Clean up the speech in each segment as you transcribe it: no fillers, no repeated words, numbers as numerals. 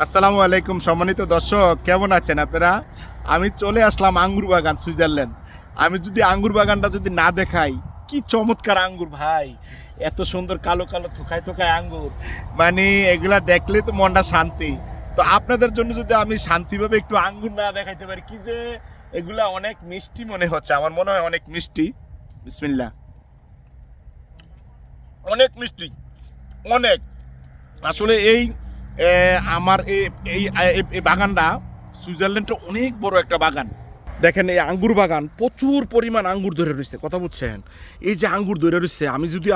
আসসালামু আলাইকুম সম্মানিত দর্শক, কেমন আছেন আপনারা? আমি চলে আসলাম আঙ্গুর বাগান সুইজারল্যান্ড। আমি যদি আঙ্গুর বাগানটা যদি না দেখাই, কি চমৎকার আঙ্গুর ভাই! এত সুন্দর কালো কালো থোকায় থোকায় আঙ্গুর, মানে এগুলা দেখলে তো মনটা শান্তি। তো আপনাদের জন্য যদি আমি শান্তিভাবে একটু আঙ্গুর না দেখাইতে পারি, কি যে এগুলা অনেক মিষ্টি মনে হচ্ছে, আমার মনে হয় অনেক মিষ্টি। বিসমিল্লাহ। অনেক মিষ্টি, অনেক। আসলে এই আমার এই এই বাগানটা সুইজারল্যান্ডের অনেক বড় একটা বাগান। দেখেন এই আঙ্গুর বাগান, প্রচুর পরিমাণ আঙ্গুর ধরে রয়েছে, কথা বুঝছেন? এই যে আঙ্গুর ধরে রয়েছে,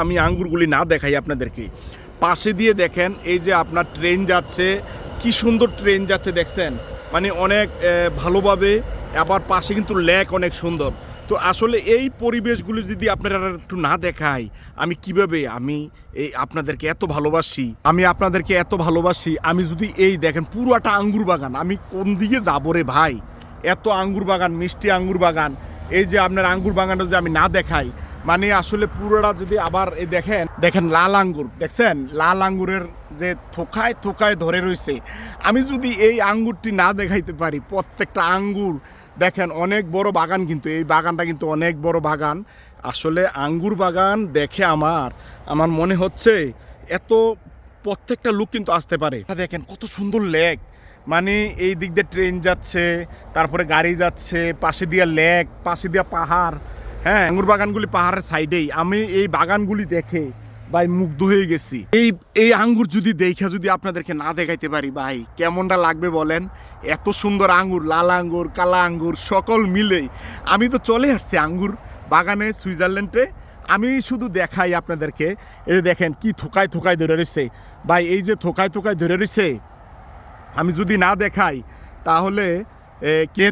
আমি আঙ্গুরগুলি না দেখাই আপনাদেরকে, পাশে দিয়ে দেখেন এই যে আপনার ট্রেন যাচ্ছে, কি সুন্দর ট্রেন যাচ্ছে দেখছেন, মানে অনেক ভালোভাবে। আবার পাশে কিন্তু লেক অনেক সুন্দর। তো আসলে এই পরিবেশগুলি যদি আপনারা একটু না দেখাই, আমি কিভাবে এই আপনাদেরকে এত ভালোবাসি, আমি যদি এই দেখেন পুরোটা আঙ্গুর বাগান, আমি কোন দিকে যাবো রে ভাই? এত আঙ্গুর বাগান, মিষ্টি আঙ্গুর বাগান। এই যে আপনার আঙ্গুর বাগানটা যদি আমি না দেখাই, মানে আসলে পুরোটা যদি আবার এই দেখেন লাল আঙ্গুর দেখছেন, লাল আঙ্গুরের যে থোকায় থোকায় ধরে রয়েছে। আমি যদি এই আঙ্গুরটি না দেখাইতে পারি, প্রত্যেকটা আঙ্গুর দেখেন অনেক বড় বাগান, কিন্তু এই বাগানটা কিন্তু অনেক বড় বাগান। আসলে আঙ্গুর বাগান দেখে আমার মনে হচ্ছে এত প্রত্যেকটা লোক কিন্তু আসতে পারে। দেখেন কত সুন্দর লেক, মানে এই দিক দিয়ে ট্রেন যাচ্ছে, তারপরে গাড়ি যাচ্ছে, পাশে দিয়া লেক, পাশে দিয়া পাহাড়। হ্যাঁ, আঙ্গুর বাগানগুলি পাহাড়ের সাইডেই। আমি এই বাগানগুলি দেখে ভাই মুগ্ধ হয়ে গেছি। এই আঙ্গুর যদি দেখা যদি আপনাদেরকে না দেখাইতে পারি ভাই, কেমনটা লাগবে বলেন? এত সুন্দর আঙ্গুর, লাল আঙ্গুর, কালা আঙ্গুর সকল মিলেই আমি তো চলে আসছি আঙ্গুর বাগানে সুইজারল্যান্ডে। আমি শুধু দেখাই আপনাদেরকে। এই দেখেন কি থোকায় থোকায় ধরে রয়েছে ভাই, এই যে থোকায় থোকায় ধরে রয়েছে, আমি যদি না দেখাই তাহলে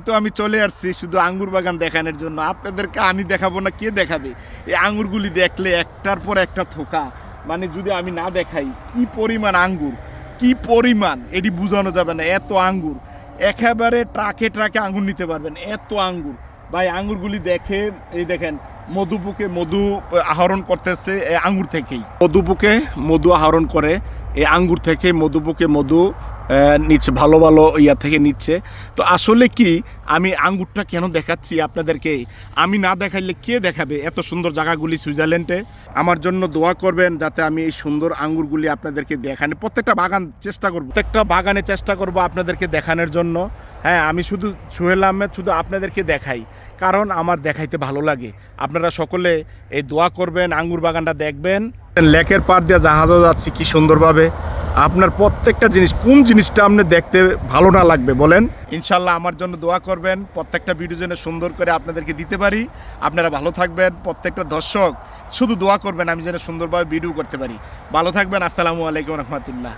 তো আমি চলে আসছি শুধু আঙ্গুর বাগান দেখানোর জন্য। আপনাদেরকে আমি দেখাবো না, কে দেখাবে? এই আঙ্গুরগুলি দেখলে একটার পর একটা থোকা, মানে যদি আমি না দেখাই কি পরিমাণ আঙ্গুর, কি পরিমাণ এটি বোঝানো যাবে না। এত আঙ্গুর, একেবারে ট্রাকে ট্রাকে আঙ্গুর নিতে পারবেন, এত আঙ্গুর ভাই। আঙ্গুরগুলি দেখে এই দেখেন মধুপুকে মধু আহরণ করতেছে এই আঙ্গুর থেকেই। মধুপুকে মধু আহরণ করে এই আঙ্গুর থেকে, মধুপুকে মধু নিচ্ছে, ভালো ভালো ইয়া থেকে নিচ্ছে। তো আসলে কি, আমি আঙ্গুরটা কেন দেখাচ্ছি আপনাদেরকে? আমি না দেখাইলে কে দেখাবে এত সুন্দর জায়গাগুলি সুইজারল্যান্ডে? আমার জন্য দোয়া করবেন যাতে আমি এই সুন্দর আঙ্গুরগুলি আপনাদেরকে দেখানো, প্রত্যেকটা বাগানে চেষ্টা করব আপনাদেরকে দেখানোর জন্য। হ্যাঁ, আমি শুধু সোহেল আহমেদ শুধু আপনাদেরকে দেখাই, কারণ আমার দেখাইতে ভালো লাগে। আপনারা সকলে এই দোয়া করবেন, আঙ্গুর বাগানটা দেখবেন। লেকের পাড় দিয়ে জাহাজও যাচ্ছি কি সুন্দরভাবে। আপনার প্রত্যেকটা জিনিস, কোন জিনিসটা আপনার দেখতে ভালো না লাগবে বলেন? ইনশাল্লাহ আমার জন্য দোয়া করবেন, প্রত্যেকটা ভিডিও যেন সুন্দর করে আপনাদেরকে দিতে পারি। আপনারা ভালো থাকবেন, প্রত্যেকটা দর্শক শুধু দোয়া করবেন আমি যেন সুন্দরভাবে ভিডিও করতে পারি। ভালো থাকবেন। আসসালামু আলাইকুম রহমতুল্লাহ।